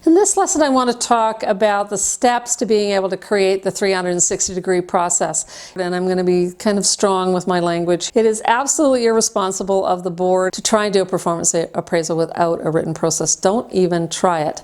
In this lesson, I want to talk about the steps to being able to create the 360-degree process. And I'm going to be kind of strong with my language. It is absolutely irresponsible of the board to try and do a performance appraisal without a written process. Don't even try it.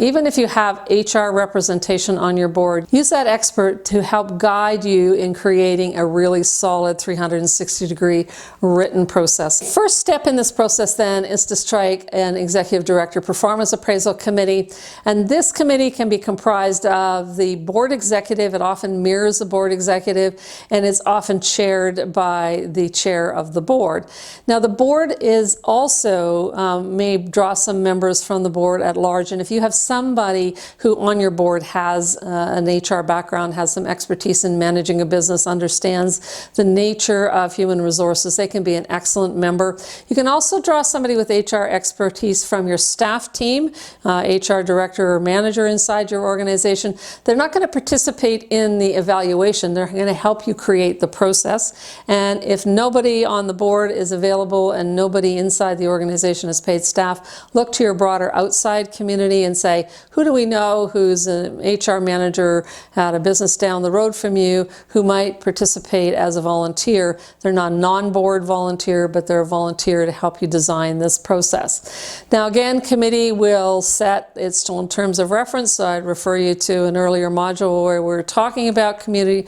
Even if you have HR representation on your board, use that expert to help guide you in creating a really solid 360-degree written process. First step in this process then is to strike an executive director performance appraisal committee. And this committee can be comprised of the board executive. It often mirrors the board executive and is often chaired by the chair of the board. Now the board is also may draw some members from the board at large, and if you have somebody who on your board has an HR background, has some expertise in managing a business, understands the nature of human resources, they can be an excellent member. You can also draw somebody with HR expertise from your staff team, HR director or manager inside your organization. They're not going to participate in the evaluation. They're going to help you create the process. And if nobody on the board is available and nobody inside the organization is paid staff, look to your broader outside community and say, who do we know who's an HR manager at a business down the road from you who might participate as a volunteer? They're not a non-board volunteer, but they're a volunteer to help you design this process. Now again, committee will set its terms of reference, so I'd refer you to an earlier module where we're talking about committee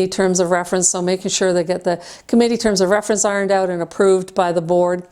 terms of reference, so making sure they get the committee terms of reference ironed out and approved by the board.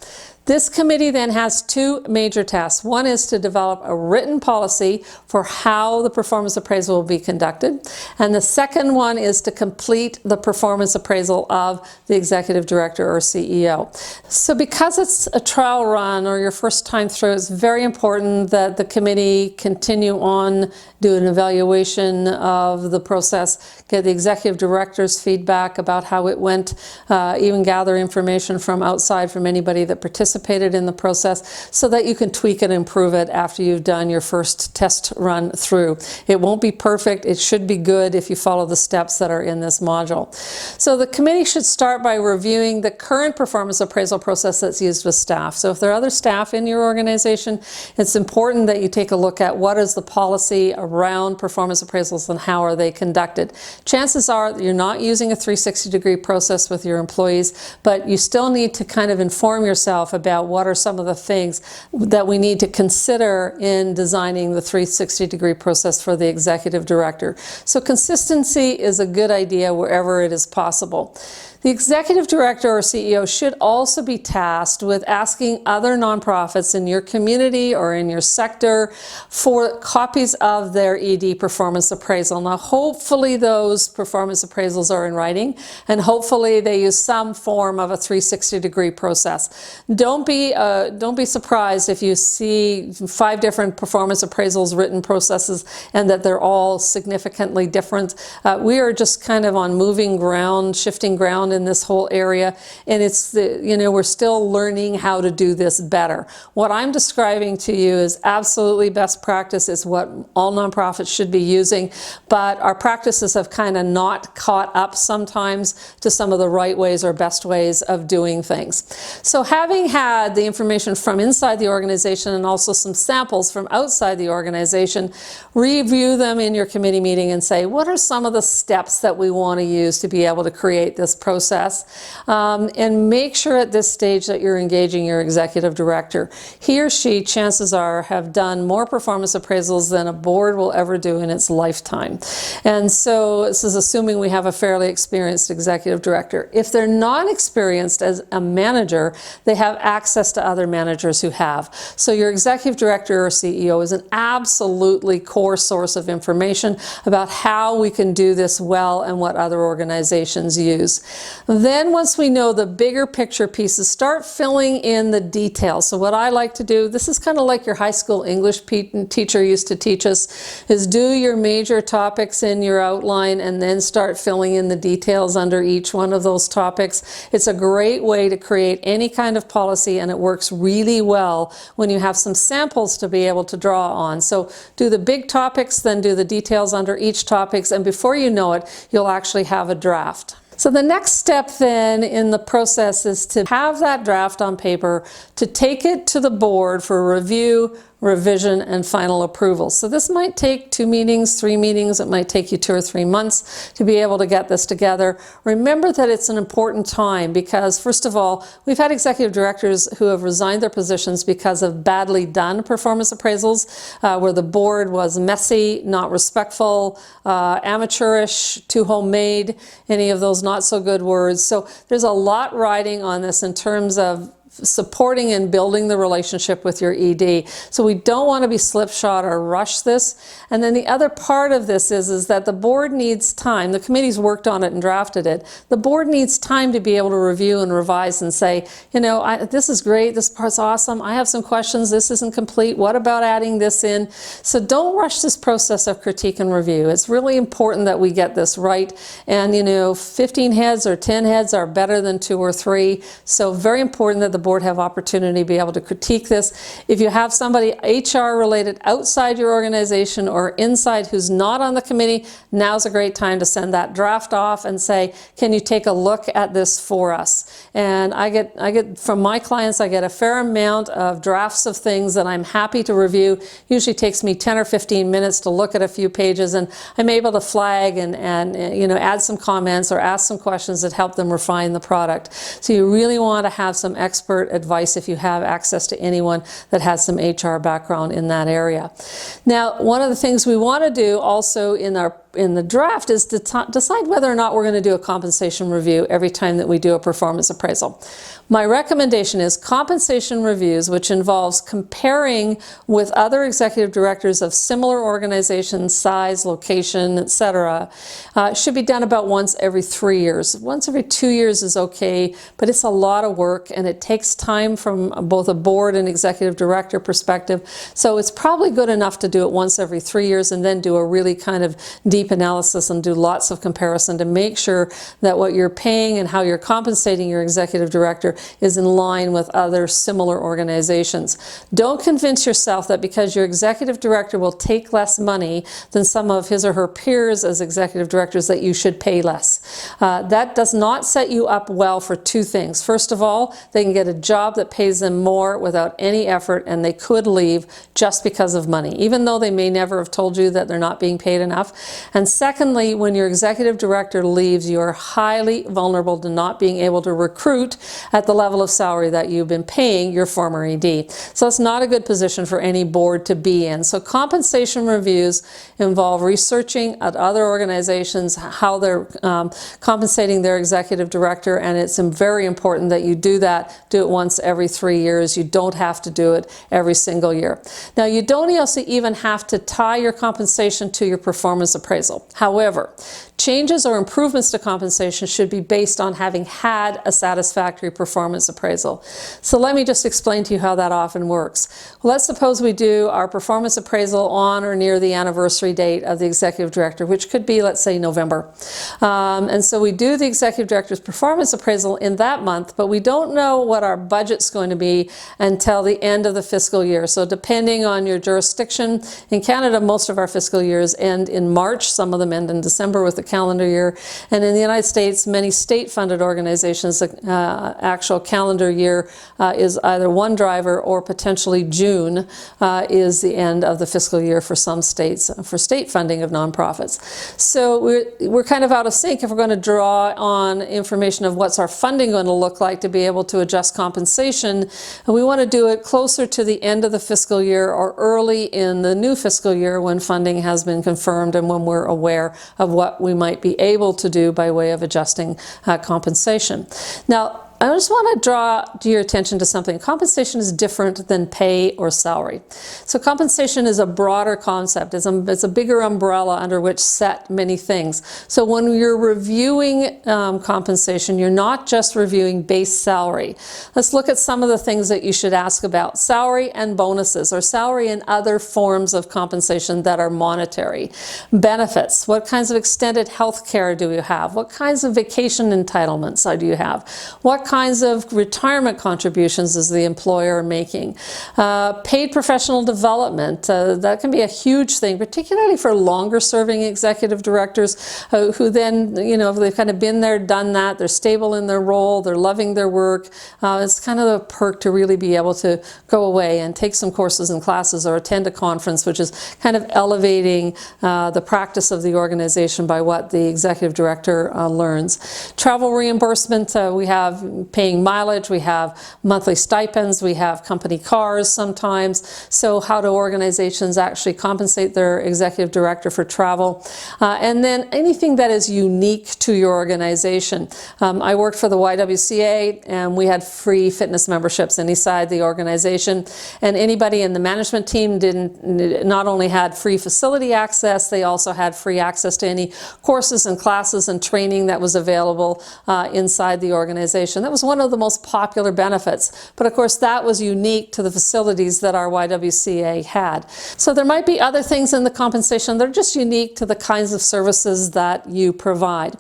This committee then has two major tasks. One is to develop a written policy for how the performance appraisal will be conducted. And the second one is to complete the performance appraisal of the executive director or CEO. So because it's a trial run or your first time through, it's very important that the committee continue on, do an evaluation of the process, get the executive director's feedback about how it went, even gather information from outside from anybody that participated in the process so that you can tweak and improve it after you've done your first test run through. It won't be perfect. It should be good if you follow the steps that are in this module. So the committee should start by reviewing the current performance appraisal process that's used with staff. So if there are other staff in your organization, it's important that you take a look at what is the policy around performance appraisals and how are they conducted. Chances are that you're not using a 360-degree process with your employees, but you still need to kind of inform yourself about what are some of the things that we need to consider in designing the 360-degree process for the executive director. So consistency is a good idea wherever it is possible. The executive director or CEO should also be tasked with asking other nonprofits in your community or in your sector for copies of their ED performance appraisal. Now, hopefully those performance appraisals are in writing, and hopefully they use some form of a 360-degree process. Don't be surprised if you see 5 different performance appraisals written processes and that they're all significantly different. We are just kind of on moving ground, shifting ground in this whole area, and it's we're still learning how to do this better. What I'm describing to you is absolutely best practice. It's what all nonprofits should be using, but our practices have kind of not caught up sometimes to some of the right ways or best ways of doing things. So having had the information from inside the organization and also some samples from outside the organization, review them in your committee meeting and say, what are some of the steps that we want to use to be able to create this process? And make sure at this stage that you're engaging your executive director. He or she, chances are, have done more performance appraisals than a board will ever do in its lifetime. And so this is assuming we have a fairly experienced executive director. If they're not experienced as a manager, they have access to other managers who have. So your executive director or CEO is an absolutely core source of information about how we can do this well and what other organizations use. Then once we know the bigger picture pieces, start filling in the details. So what I like to do, this is kind of like your high school English teacher used to teach us, is do your major topics in your outline and then start filling in the details under each one of those topics. It's a great way to create any kind of policy, and it works really well when you have some samples to be able to draw on. So do the big topics, then do the details under each topics, and before you know it, you'll actually have a draft. So the next step then in the process is to have that draft on paper, to take it to the board for review, revision, and final approval. So this might take 2 meetings, 3 meetings. It might take you 2 or 3 months to be able to get this together. Remember that it's an important time because, first of all, we've had executive directors who have resigned their positions because of badly done performance appraisals, where the board was messy, not respectful, amateurish, too homemade, any of those not so good words. So there's a lot riding on this in terms of supporting and building the relationship with your ED. So we don't want to be slipshod or rush this. And then the other part of this is that the board needs time. The committee's worked on it and drafted it. The board needs time to be able to review and revise and say, you know, this is great, this part's awesome, I have some questions, this isn't complete, what about adding this in? So don't rush this process of critique and review. It's really important that we get this right. And you know, 15 heads or 10 heads are better than 2 or 3. So very important that the board have opportunity to be able to critique this. If you have somebody HR related outside your organization or inside who's not on the committee, now's a great time to send that draft off and say, can you take a look at this for us? And I get from my clients, I get a fair amount of drafts of things that I'm happy to review. Usually takes me 10 or 15 minutes to look at a few pages, and I'm able to flag and you know, add some comments or ask some questions that help them refine the product. So you really want to have some expert advice if you have access to anyone that has some HR background in that area. Now, one of the things we want to do also in the draft is to decide whether or not we're going to do a compensation review every time that we do a performance appraisal. My recommendation is compensation reviews, which involves comparing with other executive directors of similar organizations, size, location, etc., should be done about once every 3 years. Once every 2 years is okay, but it's a lot of work and it takes time from both a board and executive director perspective. So it's probably good enough to do it once every 3 years and then do a really kind of deep analysis and do lots of comparison to make sure that what you're paying and how you're compensating your executive director is in line with other similar organizations. Don't convince yourself that because your executive director will take less money than some of his or her peers as executive directors that you should pay less. That does not set you up well for 2 things. First of all, they can get a job that pays them more without any effort, and they could leave just because of money, even though they may never have told you that they're not being paid enough. And secondly, when your executive director leaves, you are highly vulnerable to not being able to recruit at the level of salary that you've been paying your former ED. So it's not a good position for any board to be in. So compensation reviews involve researching at other organizations how they're compensating their executive director, and it's very important that you do that. Do it once every 3 years. You don't have to do it every single year. Now, you don't also even have to tie your compensation to your performance appraisal. However, changes or improvements to compensation should be based on having had a satisfactory performance appraisal. So let me just explain to you how that often works. Well, let's suppose we do our performance appraisal on or near the anniversary date of the executive director, which could be, let's say, November. And so we do the executive director's performance appraisal in that month, but we don't know what our budget's going to be until the end of the fiscal year. So depending on your jurisdiction, in Canada, most of our fiscal years end in March. Some of them end in December with the calendar year. And in the United States, many state-funded organizations, the actual calendar year is either one driver or potentially June is the end of the fiscal year for some states for state funding of nonprofits. So we're kind of out of sync if we're going to draw on information of what's our funding going to look like to be able to adjust compensation. And we want to do it closer to the end of the fiscal year or early in the new fiscal year when funding has been confirmed and when we're aware of what we might be able to do by way of adjusting compensation. Now, I just want to draw to your attention to something. Compensation is different than pay or salary. So compensation is a broader concept. It's a bigger umbrella under which set many things. So when you're reviewing compensation, you're not just reviewing base salary. Let's look at some of the things that you should ask about. Salary and bonuses, or salary and other forms of compensation that are monetary. Benefits, what kinds of extended health care do you have? What kinds of vacation entitlements do you have? What kinds of retirement contributions is the employer making? Paid professional development, that can be a huge thing, particularly for longer serving executive directors who then, they've kind of been there, done that, they're stable in their role, they're loving their work. It's kind of a perk to really be able to go away and take some courses and classes or attend a conference, which is kind of elevating the practice of the organization by what the executive director learns. Travel reimbursement, we have paying mileage, we have monthly stipends, we have company cars sometimes. So how do organizations actually compensate their executive director for travel? And then anything that is unique to your organization. I worked for the YWCA, and we had free fitness memberships inside the organization, and anybody in the management team not only had free facility access, they also had free access to any courses and classes and training that was available inside the organization. That was one of the most popular benefits, but of course that was unique to the facilities that our YWCA had. So there might be other things in the compensation that are just unique to the kinds of services that you provide.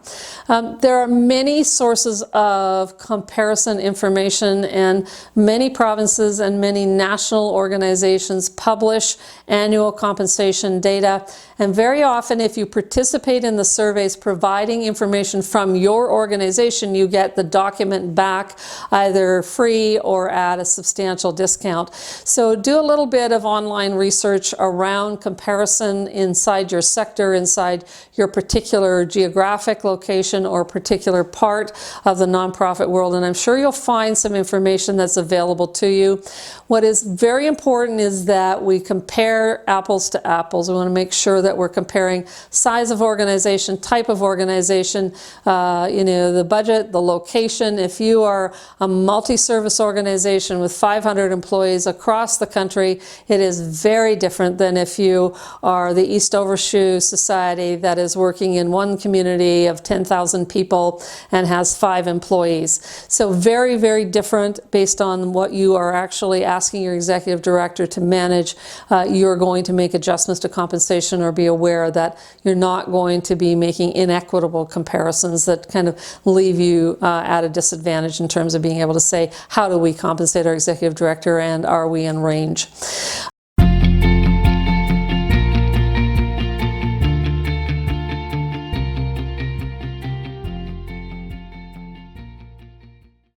There are many sources of comparison information, and many provinces and many national organizations publish annual compensation data. And very often, if you participate in the surveys providing information from your organization, you get the document back either free or at a substantial discount. So do a little bit of online research around comparison inside your sector, inside your particular geographic location or particular part of the nonprofit world, and I'm sure you'll find some information that's available to you. What is very important is that we compare apples to apples. We want to make sure that we're comparing size of organization, type of organization, the budget, the location. If you are a multi-service organization with 500 employees across the country, it is very different than if you are the East Overshoe Society that is working in one community of 10,000 people and has 5 employees. So very, very different based on what you are actually asking your executive director to manage. You're going to make adjustments to compensation or be aware that you're not going to be making inequitable comparisons that kind of leave you at a disadvantage in terms of being able to say, how do we compensate our executive director and are we in range?